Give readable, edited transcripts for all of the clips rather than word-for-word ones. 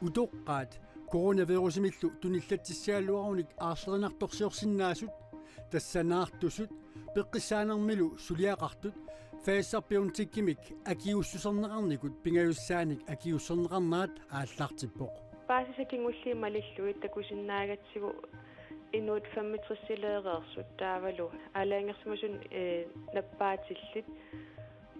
utoqqaat coronavirusmillu tunillatissaaluarunik aarserinartorsiorsinnaasut тассанаартусут пеққиссаанермилу сулиақартут фаиссарпиунтиккимик акиуссусернеқарникут пингаюссааник акиуссернеқарнаат ааллаартиппоқ паасисакингуллиималиллуит такусиннаагатсигу инуут 65-силеереерсут таавалу алаангерсимасун наппаатиллит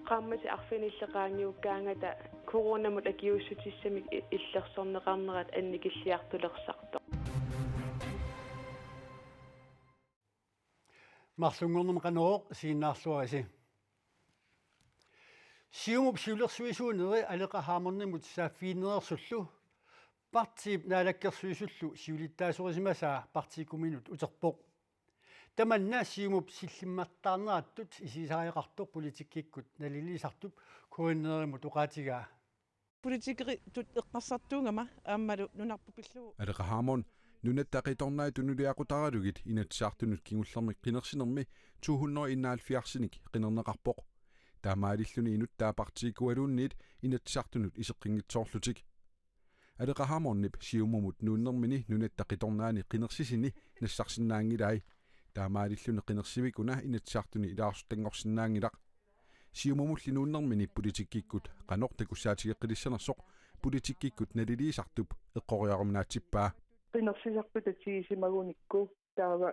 qammati arfinilleqaaniukkaangata coronamut akiussutissami illersorneqarnerat annikilliartulersarto марлунгорнум канероо сииннаарлуаси сиумуп сиулерсуисуунери алеқахааморнимут сааффииннеерсуллу партип наалаккерсуисуллу сиулиттаасорисимасаа партикуминут утерпоқ таманна сиумуп силлиммартаарнераттут исисаариақартор политиккиккут налилисартуп коиннеримут уқаатигаа политикери тут эққарсартуунгама ааммалу нунарпупиллуу алеқахаамон нунаттақиторнаа тунулиақутаралугит инатсаартунут кигуллермик қинерсинерми 274-синик қинернеқарпоқ таамаалиллуни инуттаа партикуалуунниит инатсаартунут исеққингитсоорлутик алеқахааморнип сиумумут нууннермини нунаттақиторнаани қинерсисини нассарсинаангилай таамаалиллуни қинерсивикуна инатсаартуни илаарсутангорсинаангилақ сиумумулли нууннермини политиккиккут қанортакуссаатигеққилиссанерсоқ политиккиккут налилиисартуп эққориарумнаатсиппаа qinnersisarput atigisimagуникку таава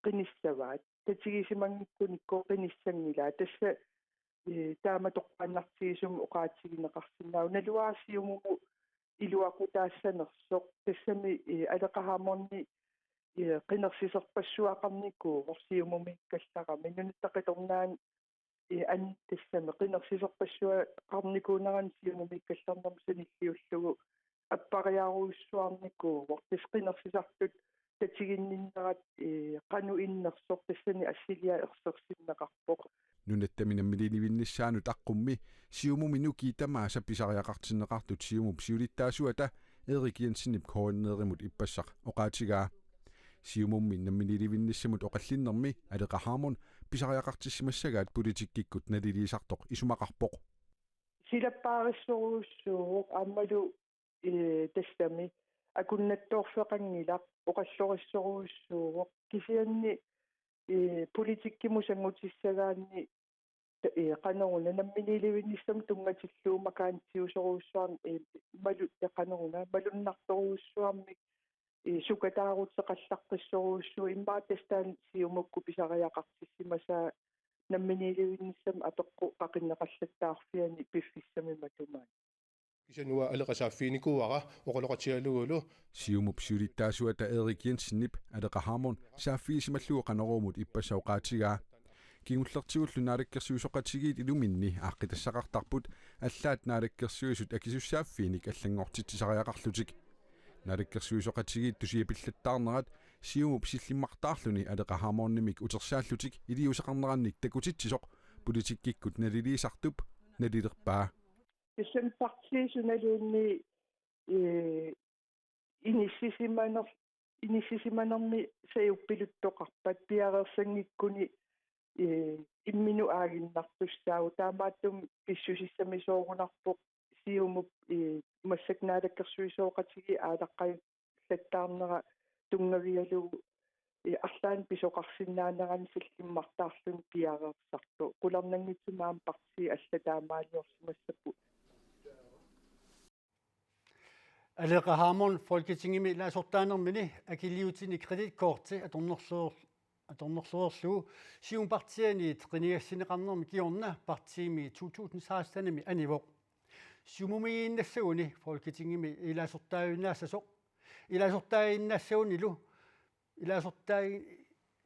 qinissavaat tatigisimanngikkunikku qinissangilaa tassa taama toqqaannartigisum uqaatigineqarsinnau naluaasiumumu iluaqutaassanersoq tassami aleqahaamorni qinnersiserpassuaqarnikku orsiumumi kallaqami nunattaqitornaan an tassami qinnersiserpassuaqarnikuuneran siumumi kallarnermu sanilliullugu аппариаруйссуарнику вортисқинерсисартут татигинниннерат қану иннерсор тассани ассилиа ерсерсиннеқарпоқ нунаттаминаммилиливиннссаанут аққумми сиумумину китамааса писариақартиннеқартут сиумуп сиулиттаасуата Erik Jensen кооннеримут иппассақ оқаатигаа сиумумми наммилиливиннссамут оқаллиннерми алеқахаамон писариақартиссимассагаат политиккиккут налилисартоқ исумақарпоқ силаппаариссоруussууоқ ааммалу тассами акуннаттоорфеқангилақ оқаллориссоруussууоқ кисианни политиккимусангутиссагаанни qanоруна намминиливиннissam тунгатиллуумакаантиусоруussуарни малу тақаноруна малуннарторуuссуармик сукатаарутеқаллаққиссоруussуу иммаатастаан сиумукку писариақартиссимасаа намминиливиннissam апеққу қақиннеқаллаттаарфиани пиффиссами матумаани кисануа алеқасааффиникууара оқолоқатиалугулу сиумуп сиулиттаасуата Erik Jensenнип алеқахаамон сааффиисималлуо қанорумут иппасауқаатигаа кигуллертигуллу наалаккерсуисоқатигиит илуминни ааққитассақартарпут аллаат наалаккерсуисут акисуссааффиник аллангортитсисариақарлутик наалаккерсуисоқатигиит тусиапиллаттаарнерат сиумуп силлиммартаарлуни алеқахааморнимик утерсааллутик илиусеқарнеранник такутитсисоқ политиккиккут налилисартуп налилерпаа исэм партиисуналуунни инисисиманерми саюппилуттоқарпат пиареерсангиккуни иммину аагиннартуссаагу таамааттум киссусиссамисоорунарпоқ сиумуп массакнаалаккерсуисооқатиги аалаққай латтаарнера тунгавиалугу арлаан писоқарсинаанеран силлиммартаарлун пиареерсарту кулернангитсумаам парти аллатаамаалиорсимассаппу алеқахаамон folketingimi лаасортаанермини акилиутини кредитkorti аторнерлуу сиум партиани триниассинеқарнерми киорна партиими 2016-нами анивоқ сиумумииннассагуни folketingimi илаасортааюнаассасоқ илаасортаиннассагунилу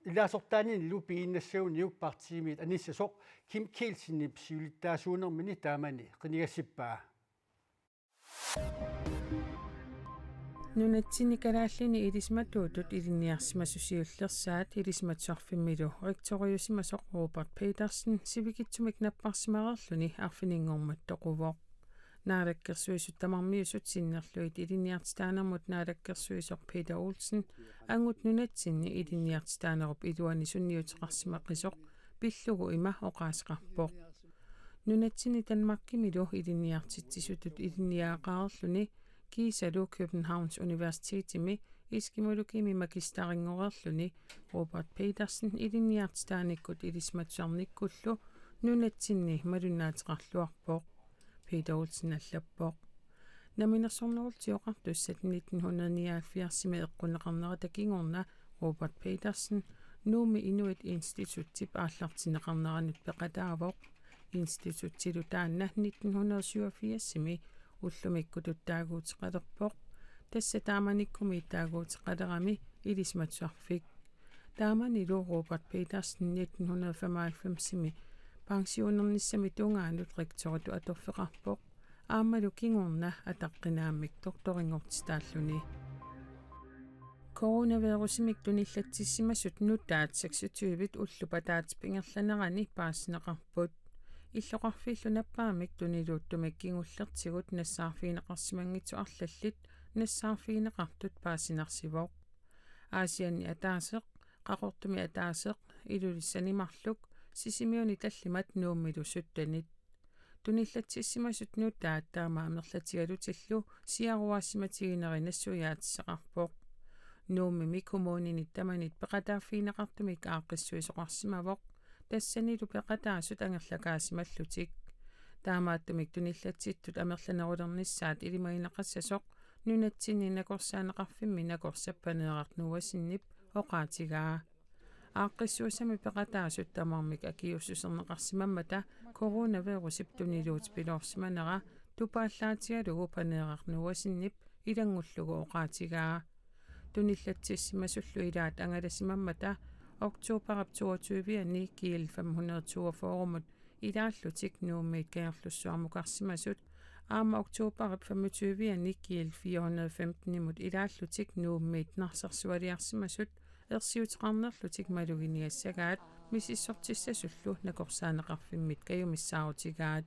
илаасортаанинилу пииннассагуниук партиимит аниссасоқ Kim Kielsenip сиулиттаасуунермини таамани қинигассиппаа нунатсиникалааллини илисматуутут илинниарсимасусиуллерсаат илисматсуарфиммилу ректориусимасоқ Robert Petersen сивикитсумик наппарсимареерлуни арфинингормат тоқувоқ наалаккерсуисут тамармиусут синнерлуит илинниартитаанермут наалаккерсуисоқ Peter Olsen ангут нунатсинни илинниартитаанеруп илуани сунниутеқарсимаққисоқ пиллугу има оқаасеқарпоқ нунатсини танмаркимилу илинниартитсисутут илинниаақаарлуни kiisalu Københavns Universitetimi iskimulukimi magistarinngorerluni Robert Petersen ilinniartstaanikut ilismatsuarnikkullu nunatsinni malunaateqarluarpoq Peter Olsen allappoq naminersornerultioqartussat 1979 eqqunneqarnera takingorna Robert Petersen nuumi Inuit Instituttip aallartineqarneranut peqataavoq instituttilu taanna 1987 ullumikkututtaaguutiqalerpoq tassa taamanikkumi taaguutiqalerami ilismatsuarfik taamanilu Robert Petersen 1995 pensionernissami tungaanut rektoritu atorfeqarpoq aammalu kingorna ataqqinaamik doktoringortitaalluni coronavirusimik tunillattissimasut nutaat 26 ullupataat pingerlanerani paasneqarput иллоqarfiillu nappaamik tuniluuttumik kingullertigut nassaarfiineqarsimangitsu arlallit nassaarfiineqartut paasinarsivoq aasianni ataaseq qaqortumi ataaseq ilulissanimarluk sisimiuni tallimat nuummilu suttanit tunillattissimasut nutaat taama amerlatigalutillu siaruaassimatigинери nassuyaatissaqarpoq nuummimi kommuninit tamanit peqataaffiineqartumik aaqqissuisoqarsimavoq тассанилу пеқатаасут ангерлакаасималлутик таамааттумик туниллатситтут амерланерулернissaат илимагинеқассасоқ нунатсинни накорсаанеқарфимми накорсаппанеэқарнуасиннип оqaатигаа ааққиссуусами пеқатаасут тамармик акиуссусернеқарсимаммата коронавирусип тунилуут пилоорсиманера тупааллаатигалугу панеэқарнуасиннип илангуллугу оqaатигаа туниллатсиссимасуллу илаат ангаласимаммата Oktober 22 kiel 542 idaallutik nuummiit kajarlussuarmuqarsimasut aama oktober 25 kiel 415 imut idaallutik nuummiit narsersualiarsimasut ersiuteqarnerlutik maluginiassagaat misissortissasullu nakorsaaneqarfimmit kayumissaautigaat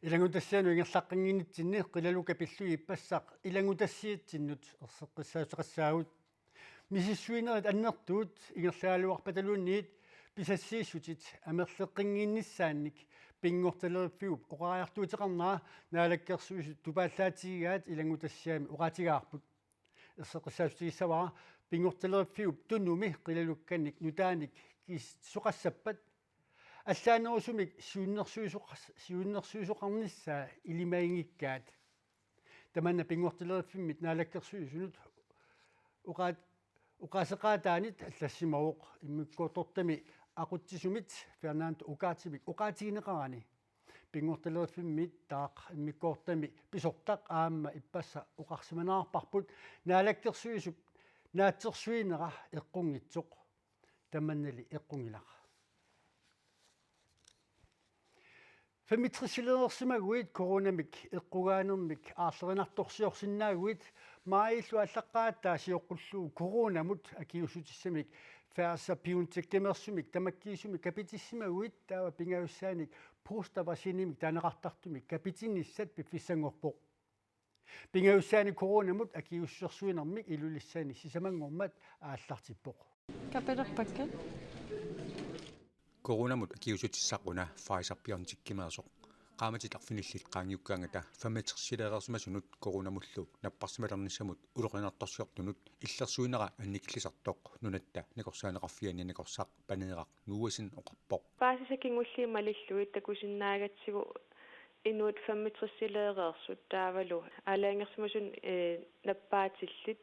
илангутассаану ингерлаққингинитсинни қилалукапиллуи иппассақ илангутассиитсиннут ерсеққиссаасуқассаагут мисиссуинерит аннертуут ингерлаалуарпаталуунниит писассииссутит амерлеққингиннissaанник пингорталериффиуп оқариартуутеқарнаа наалаккерсуисут тупааллаатигигаат илангутассаами оқаатигаарпут ерсеққиссаасутигиссавара пингорталериффиуп туннуми қилалукканик нутааник кис суқассаппат аллаанерусумик сиуннерсуисоқарнissaa илимаингиккаат таманна пингортилериффиммит наалаккерсуисунут уқаасеқаатаанит аллассимавоқ иммиккуутортами ақутсисумит фернандо укаатимик уқаатигинеқарани пингортилериффиммит таақ иммиккуортами писортақ аама иппасса уқарсиманаарпарпут наалаккерсуисуп наатсерсуинера эққунгитсоқ таманнали эққунгилара фемитрисилерсимагуит коронамик эққугаанермик аарлеринарторсиорсиннаагуит маилу аллаққааттаа сиоққуллуу коронамут акиусутиссамик фааса пиунтеккемерсумик тамаккиисумик капитиссимагуит таава пингауссааник поставасинимик танеқартартумик капитинниссат пиффиссангорпоқ пингауссаани коронамут акиуссерсуинермик илулиссаани сисамангормат ааллартиппоқ капелерпаккат коронамут акиусутиссақуна Pfizer-BioNTech-кимерсоқ qaamatitarfinillit qaangiukkaangata fammetersileerersumasunut коронамуллу наппарсималерниссамут улоқинарторсиортунут иллерсуинера анникиллисартоқ нунаtta накорсаанеқарфиани накорсаақ панеерақ нуусин оқарпоқ паасисакингуллиималиллуит такусиннаагатсигу инуут fammetersileerersut таавалу алаангерсимасун наппаатиллит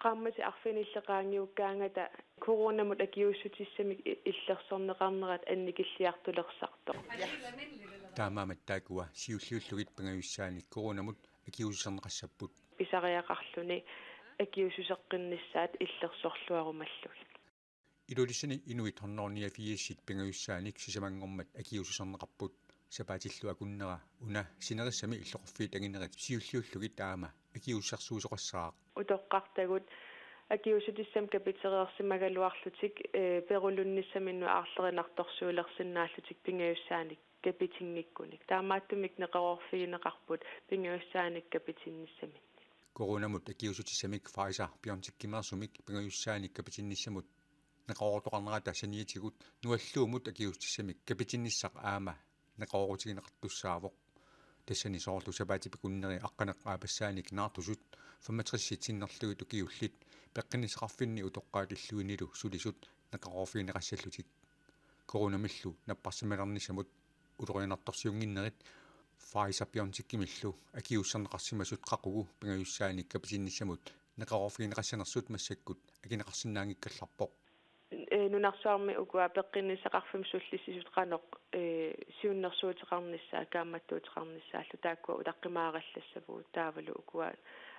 qammati arfinilleqaangiukkaangata коронамут акиуссутиссамик иллерсорнеқарнерат анникиллиартулерсарто таамааматтаакуа сиуллиуллугит пангаюссааник коронамут акиуссернеқассаппут писариақарлуни акиуссусеққиннissaат иллерсорлуарумаллуги илулиссани инуит хорнорниафииссит пангаюссааник сисамангормат акиуссернеқарпут сапаатиллуа куннера уна синериссами иллоқорфиит агинерит сиуллиуллугит таама акиуссарсуусоқассаақ утоққартагут акиусутиссам капитереерсимагалуарлутик перулунниссаминну аарлеринарторсуулерсиннааллутик пингаюссааник капитингиккуник таамааттумик неқарорфигинеқарпут пингаюссааник капитинниссамит коронамут акиусутиссамик Pfizer-BioNTech-кимерсумик пингаюссааник капитинниссамут неқарортоқарнерата саниитигут нуаллуумут акиустиссамик капитинниссақ аама neqorutigineqartussaavoq тассани соорлу сапаатипикуннери аққанеққаапассааник наартусут фамматрисситсиннерлугит укиуллит пеққинисеқарфинни утоққаатиллуинилу сулисут неқароорфинеқассаллутик коронамиллу наппарсималернисамут улорианарторсиунгиннерит файсапиорнтиккимиллу акиуссернеқарсимасут қақугу пингаюссааник каписинниссамут неқароорфинеқассанерсут массаккут акинеқарсинаангиккалларпоқ нунарсуарми угуа пеққиннисеқарфим суллиссисут қаноқ сиуннерсуутеқарнissaа каамматтуутеқарнissaаллу тааккуа улаққимаараллассавуу таавалу угуа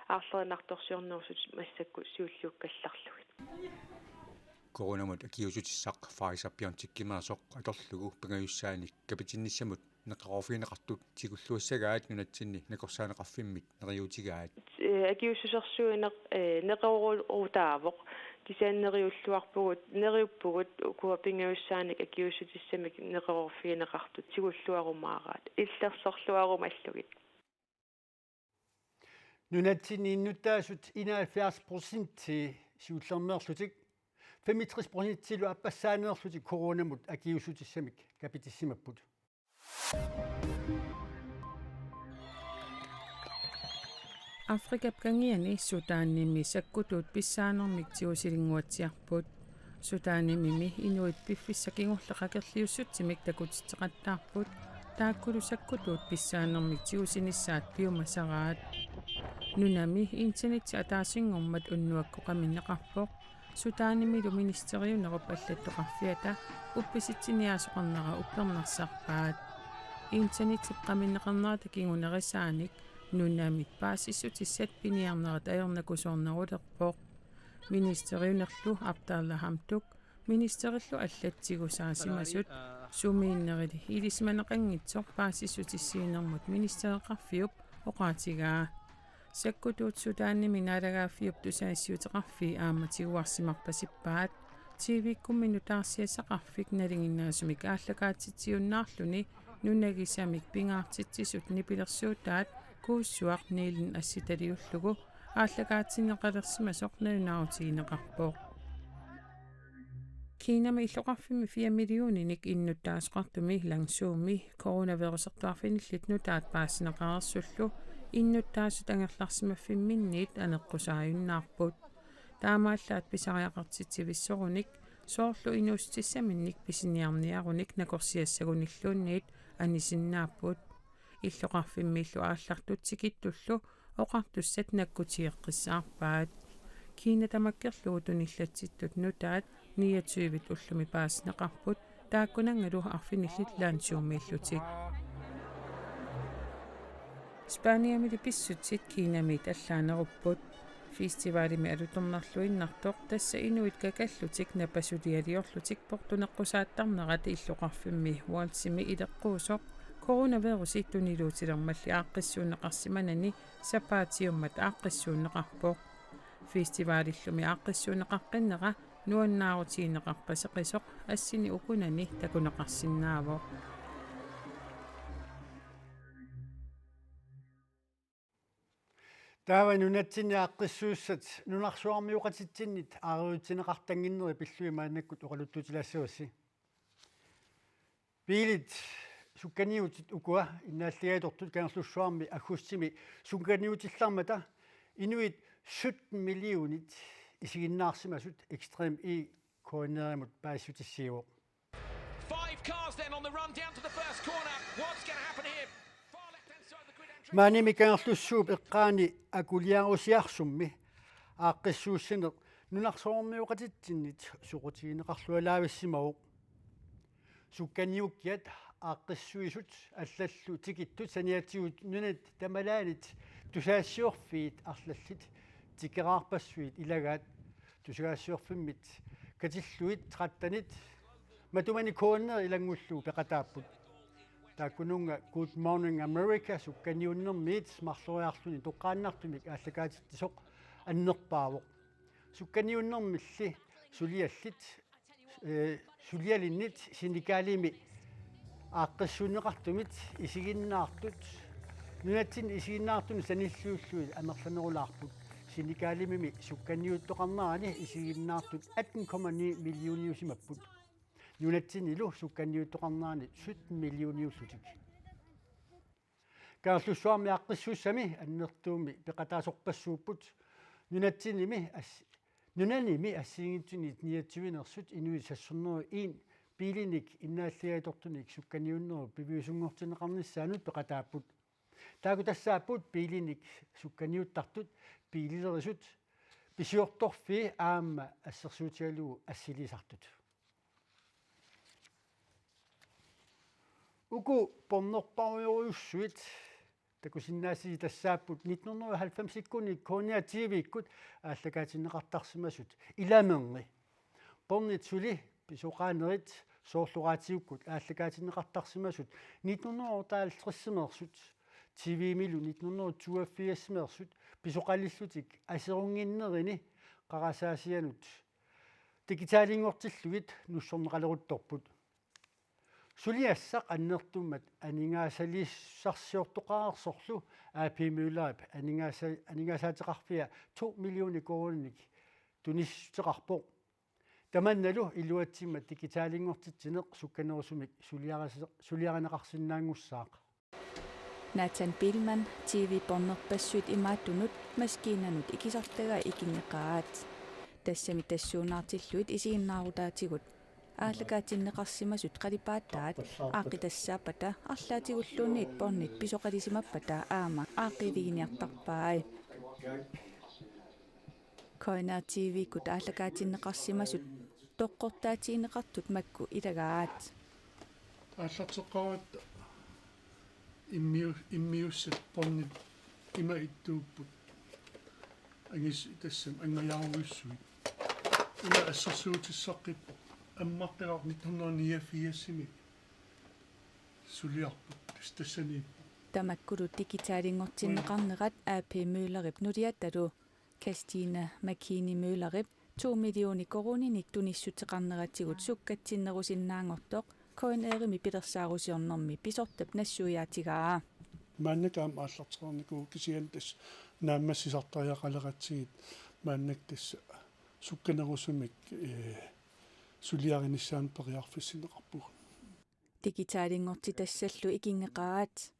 аарлеринарторсиорнерусут массакку сиуллиуккалларлугит коронамут акиусутиссақ файсапиорнтиккимаасоқ аторлугу пингаюссааник капитинниссамут неқароорфинеқартут тикуллуассагаат нунатсинни накорсаанеқарфиммит нериутигаат акиуссусерсуинеқ неқаруутаавоқ кисааннериуллуарпугут нериуппугут куа пингаюссааник акиуссутиссамик неқароорфинеқартут тигуллуарумаараат иллерсорлуарумаллугит нунатсинни иннутаасут 71% сиуллернеерлутик 65% аппассаанеерлутик коронамут акиуссутиссамик капитиссимаппут Afrika pkangiani Sudaanimi sakkutut pissaanermik tiusilingguatsiarput Sudaanimimi inuit piffissakingorleqakerliussutsimik takutitteqattaarput taakkulu sakkutut pissaanermik tiusinissaat piumasaraat nunami interneti ataasingormat unnuakkoqaminneqarpoq Sudaanimilu ministeriunerup аллаттоқарфиата упписитсиниаасоқарнера уппернарсарпаат интернетип qamineqarnerata kingunerisaanik нунамит паасиссутиссат пиниарнерат аернакусоорнерулерпоқ министериунерлу аптааллахамтук министериллу аллатсигусаасимасут сумииннерили илисманеқангитсоқ паасиссутиссиинермут министереқарфиуп оқаатигаа саккутуут судаанними наалагааффиуп тусаассиутеқарфи ааматигуарсимарпасиппаат тивиккуммину таарсиасақарфик налингиннаасумик ааллакаатситсиуннаарлуни нунагисамик пингаартитсисут нипилерсуутаат кууссуақ ниилин асситалиуллугу ааллакаатсинеқалерсимасоқ налунаарутигинеқарпоқ кинами иллоқарфими 4 миллиониник иннуттаасоқартуми лангсууми коронавирусертуарфиниллит нутаат паассинеқарерсуллу иннуттаасут ангерларсимаффимминниит анеққусааюннаарпут таамааллаат писариақартитсивиссоруник соорлу инуустиссаминник писиниарниаруник накорсиассагуниллуунниит анисиннааппут иллоқарфиммииллу ааллартут тикиттуллу оқартуссат наккутиеққиссаарпаат кина тамаккерлугу туниллатситтут нутаат 29-вит уллуми пааснеқарпут тааккунангалу арфиниллит лаансуумииллутик Спаниамили писсутсит кинамит аллаанеруппут фестивалими алутернарлуиннартоқ тасса инуит какаллутик напасулиалиорлутик портунеққусааттарнерат иллоқарфимми уалсими илеққуусоқ коронавируси тунилуутилермалли ааққиссуунеқарсиманани сапаатиуммат ааққиссуунеқарпоқ фестивалиллуми ааққиссуунеқаққиннера нуаннаарутиинеқарпасеқисоқ ассини укунани такунеқарсиннаавоқ таава нунатсиниааққиссууссат нунарсуармиуқатитсиннит ааруутинеқартангиннери пиллуимаанаккут оқалуттутилассуаси пилит сукканиутит укуа иннааллигаатортут канерлуссуарми аггустими сукканиутиллармата инуит 17 миллионит исигиннаарсимасут экстрем и координерамут паассутиссиуо 5 cars then on the run down to the first corner. What's going to happen here? мааними канерлуссууп эққаани акулиарусиарсумми ааққиссууссинеқ нунарсоормиуқатитсиннит суқутигинеқарлуалаависсимавоқ сукканиуккиат ааққиссуисут аллаллу тикиттут саниатсигут нунат тамалаанит тусаассиорфиит арлаллит тикераарпассуит илагаат тусаассиорфиммит катиллуит траттанит матумани кооннер илангуллуу пеқатааппут тааккунунга Good Morning America сукканиуннэрмиит марлуриарлуни тоққааннартумик ааллакаатиттисоқ аннерпаавоқ сукканиуннэрмилли сулиаллит сулиалиннит синикаалими ааққиссуунеқартумит исигиннаартут нунатсин исигиннаартуни саниллууллуи амерланерулаарпут синикаалимими сукканиуттоқарнерани исигиннаартут 18,9 миллиониусимаппут нунатсинилу сукканниуттоқарнаани 17 миллиониуллутик каарлуссуарми аққиссууссами аннертууми пеқатаасорпассууппут нунатсиними нунаними ассиингитсунит ниатсивинерсут инуи сассорнеру ин пилиник иннааллиаитортуник сукканиуннеру пивиусунгортинеқарниссаанут пеқатааппут тааку тассааппут пилиник сукканиуттартут пилилерисут писиорторфи аама ассерсуутигалугу ассилисартут уку порнорпаруйоруссуит такусиннааси тассааппут 1990-иккуни кониа тивиккут ааллагаатиннеқартарсимасут иламерни порнитсули писоқаанерит соорлугаатиуккут ааллагаатиннеқартарсимасут 1950-мерсут тивимилу 1982-мерсут писоқалиллутик асерунгиннерини қарасаасианут дигиталингортиллугит нуссорнеқалерутторпут сулиассақ аннертуммат анингаасалиссарсиортоқарсорлу аапимуулаап анингаасаатеқарфиа 2 миллиони короник туниссутеқарпоқ таманналу илуатсимат дигиталингортитсинеқ сукканерусумик сулиаранеқарсинаангуссаақ Nathan Billman TV-pornerpassuit imaattunut maskiinanut ikisartagaa ikinneqaat тассами тассуунартиллуит isiinnaarutaatigut ааллагаатиннеқарсимасут қалипааттаат ааққитассааппата арлаатигуллуунниит порнит писоқалисимаппата аама ааққивигиниартарпаай Koina TV kut ааллагаатиннеқарсимасут тоққортаатиинеқартут макку илагаат ааллартеққарат иммиуссат порнит има иттууппут ангис тассам ангаяруйуссуит има ассерсуутиссаққиппо аммаққилар 1989-сими сулиарпут тассанииппо тамаккулу дигиталингортиннеқарнерат AP Møllerip нулиатталу Кастина Макини Møllerip 2 миллиони корониник туниссутеқарнератигут суккатсиннерусиннаангортоқ коинерими пилерсаарусиорнэрми писортап нассуяатигаа мааннакаам ааллартерникуу кисиан тас нааммассисартариақалератсигит мааннак тасса сукканерусумик сулиаринissaan периарфиссинеқарпуг дигиталингортитассаллу икингеқаат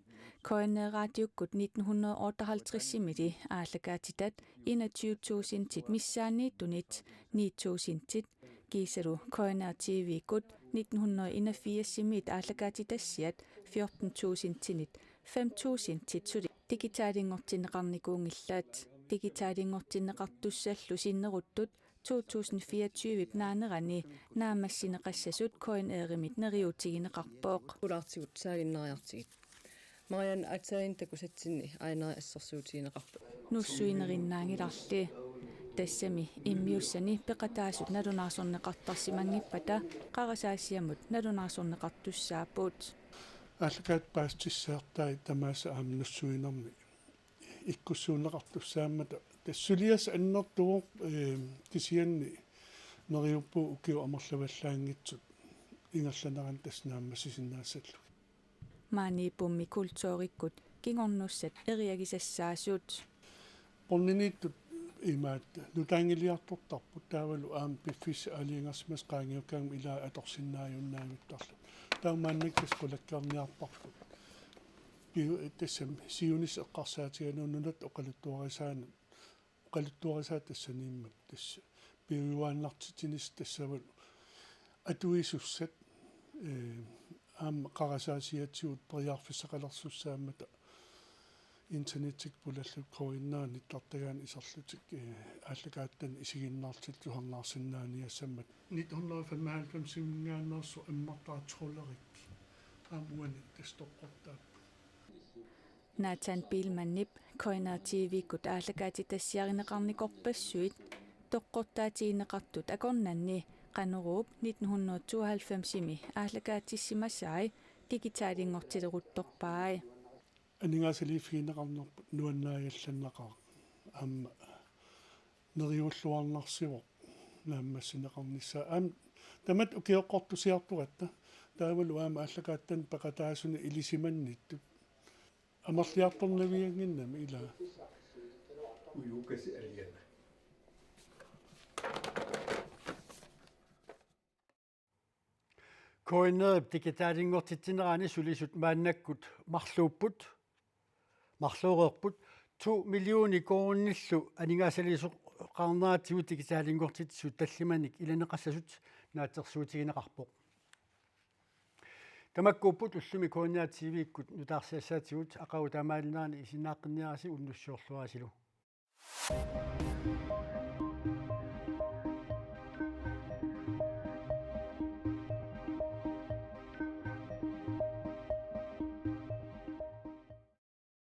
коинераатиуккут 1958-симили ааллагаатитат 21.000-тит миссаанииттунит 9.000-тит кисалу коинер TV-кут 1981-симит ааллагаатитассиат 14.000-тинит 5.000-тит сули дигиталингортинеқарникуунгиллаат дигиталингортинеқартуссаллу синнеруттут 2024 наанерани наамассинеқассасут коинееримит нериутигинеқарпооқ улаартигут саагиннериартигит Marian атаин такусатсинни аинери ассерсуутигинеқарпу нуссуинериннаангиларли тассами иммиуссани пеқатаасут налунаарсорнеқартарсимангиппата қарасаасиамут налунаарсорнеқартуссаапут ааллагаат паастиссаартаи тамааса аам нуссуинерми иккуссуунеқартуссааммата тассулиас аннертуо кисианни нериуппу укиу амерлаваллаангитсут ингалланеран таснааммассисиннаассаллу маанипумми культууриккут кингорнуссат эриагисассаасуут порниниттут имаат нутаангилиартортарпут таавалу аам пиффис алингасмас qaangiukkaam илаа аторсиннааюннаавиттарлу таумааннаккас qulakkaarniarparput пиу тассам сиунис эққарсаатиганууннунат оқалуттуарисаат тассанииммат тасса пиуааннартитинис тассавал атуисуссат аам қарасаасиатсиут периарфиссақалерсуссааммата интернетик пулаллу коиннаани тартагаан исерлутик ааллагааттан исигиннаартиллуарнаарсиннаани ассаммат 1995-симингааннерсу аммартаатсрулерик аамуани тастоққортаап Nathan Billman-нип Koina TV-кут ааллагаатитассиаринеқарникорпассуит тоққортаатиинеқартут акорнанни qanneruup 1992-сими ааллагаатиссимассаи дигиталингортилерутторпаи анингаасалиффигинеқарнерпут нуаннааялланнақар аама нериуллуарнарсивоқ нааммассинеқарнissaа аам тамат укиоққортусиартуратта таавалу аама ааллагааттан пеқатаасуни илисиманниттут амерлиарторнавиангиннами илаа уюкаси алиана koinerip digitaalingortitsineraani sulisut maannakkut marluureerput 2 millioni koonnillu aningaasaliisoq qarnaatigut digitaalingortitsut tallimanik ilaneqassasut naatersuutigineqarpoq tamakkuupput ullumi koonniativiikkut nutaarsiassaatigut aqau taamaalinaani isinaaqqinnirasi unnussuorluarasilu